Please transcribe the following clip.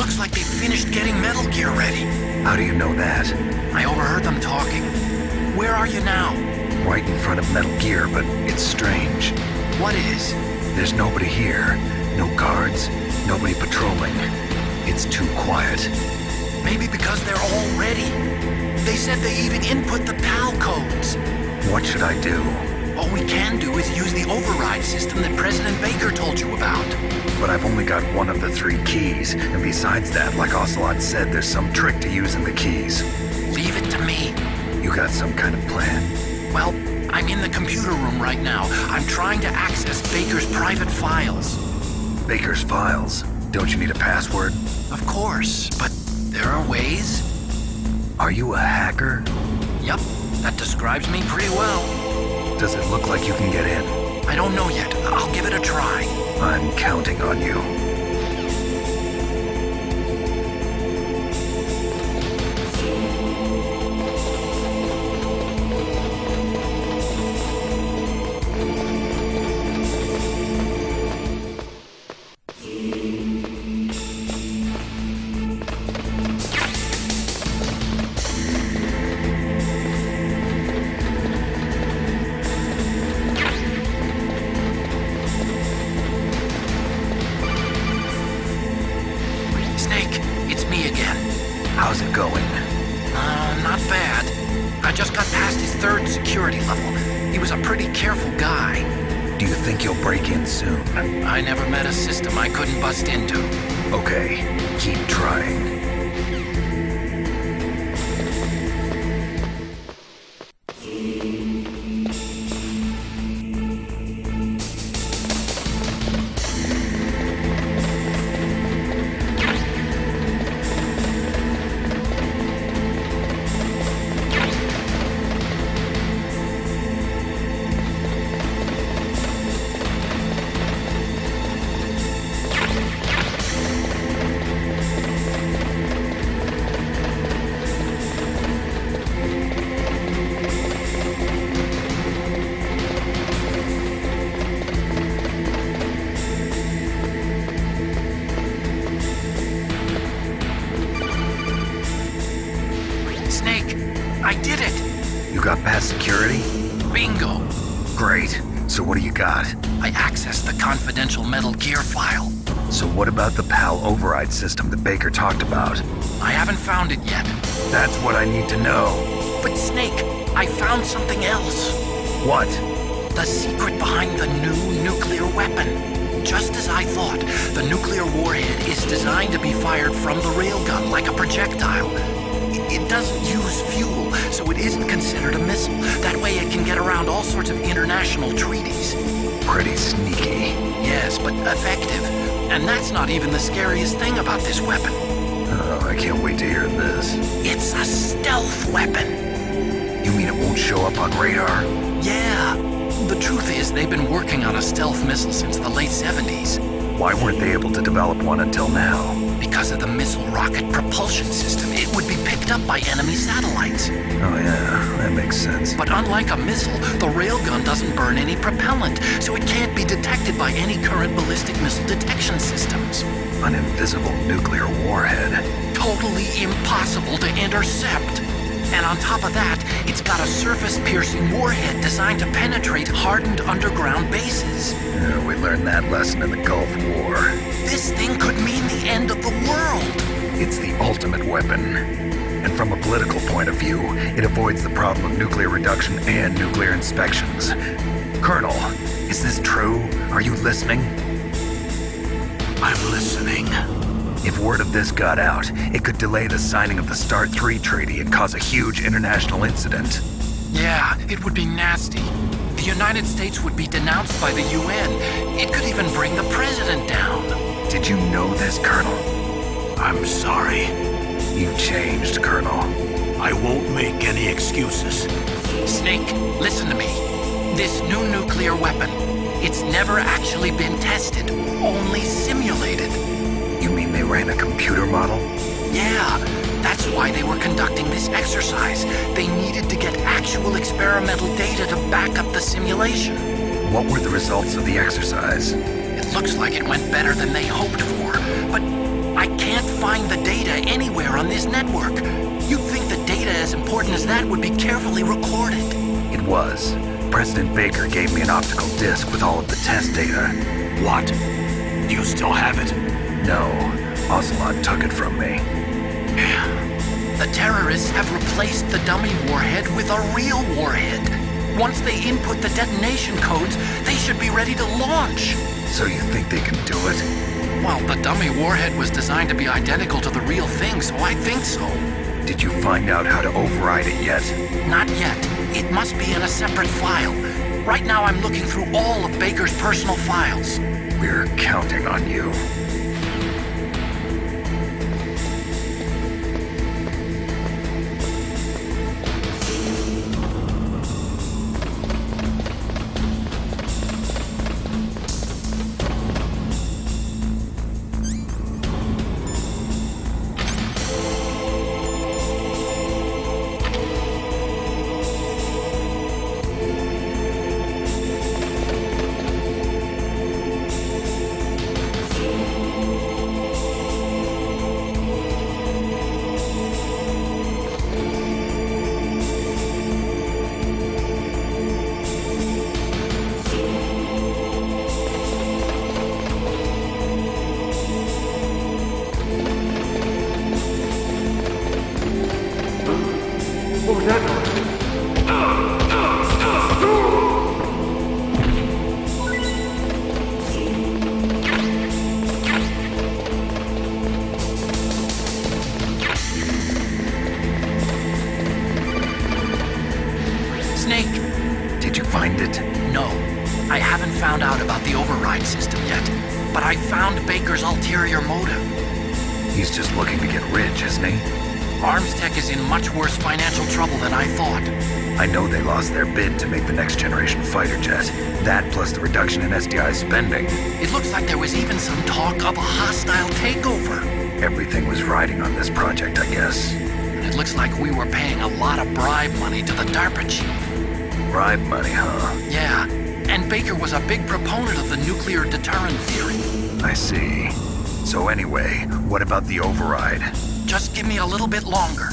looks like they finished getting Metal Gear ready. How do you know that? I overheard them talking. Where are you now? Right in front of Metal Gear, but it's strange. What is? There's nobody here. No guards, nobody patrolling. It's too quiet. Maybe because they're all ready. They said they even input the PAL codes. What should I do? All we can do is use the override system that President Baker told you about. But I've only got one of the 3 keys, and besides that, like Ocelot said, there's some trick to using the keys. Leave it to me. You got some kind of plan? Well, I'm in the computer room right now. I'm trying to access Baker's private files. Baker's files? Don't you need a password? Of course, but there are ways. Are you a hacker? Yup, that describes me pretty well. Does it look like you can get in? I don't know yet. I'll give it a try. I'm counting on you. How's it going? Not bad. I just got past his 3rd security level. He was a pretty careful guy. Do you think you'll break in soon? I never met a system I couldn't bust into. Okay, keep trying. Snake, I did it! You got past security? Bingo! Great. So what do you got? I accessed the confidential Metal Gear file. So what about the PAL override system that Baker talked about? I haven't found it yet. That's what I need to know. But Snake, I found something else. What? The secret behind the new nuclear weapon. Just as I thought, the nuclear warhead is designed to be fired from the railgun like a projectile. It doesn't use fuel, so it isn't considered a missile. That way it can get around all sorts of international treaties. Pretty sneaky. Yes, but effective. And that's not even the scariest thing about this weapon. Oh, I can't wait to hear this. It's a stealth weapon. You mean it won't show up on radar? Yeah. The truth is, they've been working on a stealth missile since the late 70s. Why weren't they able to develop one until now? Because of the missile rocket propulsion system, it would be picked up by enemy satellites. Oh yeah, that makes sense. But unlike a missile, the railgun doesn't burn any propellant, so it can't be detected by any current ballistic missile detection systems. An invisible nuclear warhead. Totally impossible to intercept. And on top of that, it's got a surface-piercing warhead designed to penetrate hardened underground bases. Yeah, we learned that lesson in the Gulf War. This thing could mean the end of the world. It's the ultimate weapon. And from a political point of view, it avoids the problem of nuclear reduction and nuclear inspections. Colonel, is this true? Are you listening? I'm listening. If word of this got out, it could delay the signing of the START 3 treaty and cause a huge international incident. Yeah, it would be nasty. The United States would be denounced by the UN. It could even bring the president down. Did you know this, Colonel? I'm sorry. You changed, Colonel. I won't make any excuses. Snake, listen to me. This new nuclear weapon, it's never actually been tested, only simulated. You mean they ran a computer model? Yeah, that's why they were conducting this exercise. They needed to get actual experimental data to back up the simulation. What were the results of the exercise? It looks like it went better than they hoped for, but I can't find the data anywhere on this network. You'd think the data as important as that would be carefully recorded. It was. President Baker gave me an optical disc with all of the test data. What? Do you still have it? No, Ocelot took it from me. The terrorists have replaced the dummy warhead with a real warhead. Once they input the detonation codes, they should be ready to launch. So you think they can do it? Well, the dummy warhead was designed to be identical to the real thing, so I think so. Did you find out how to override it yet? Not yet. It must be in a separate file. Right now I'm looking through all of Baker's personal files. We're counting on you. Snake! Did you find it? No. I haven't found out about the override system yet, but I found Baker's ulterior motive. He's just looking to get rich, isn't he? Armstech is in much worse financial trouble than I thought. I know they lost their bid to make the next generation fighter jet. That plus the reduction in SDI spending. It looks like there was even some talk of a hostile takeover. Everything was riding on this project, I guess. It looks like we were paying a lot of bribe money to the DARPA chief. Bribe money, huh? Yeah, and Baker was a big proponent of the nuclear deterrent theory. I see. So anyway, what about the override? Just give me a little bit longer.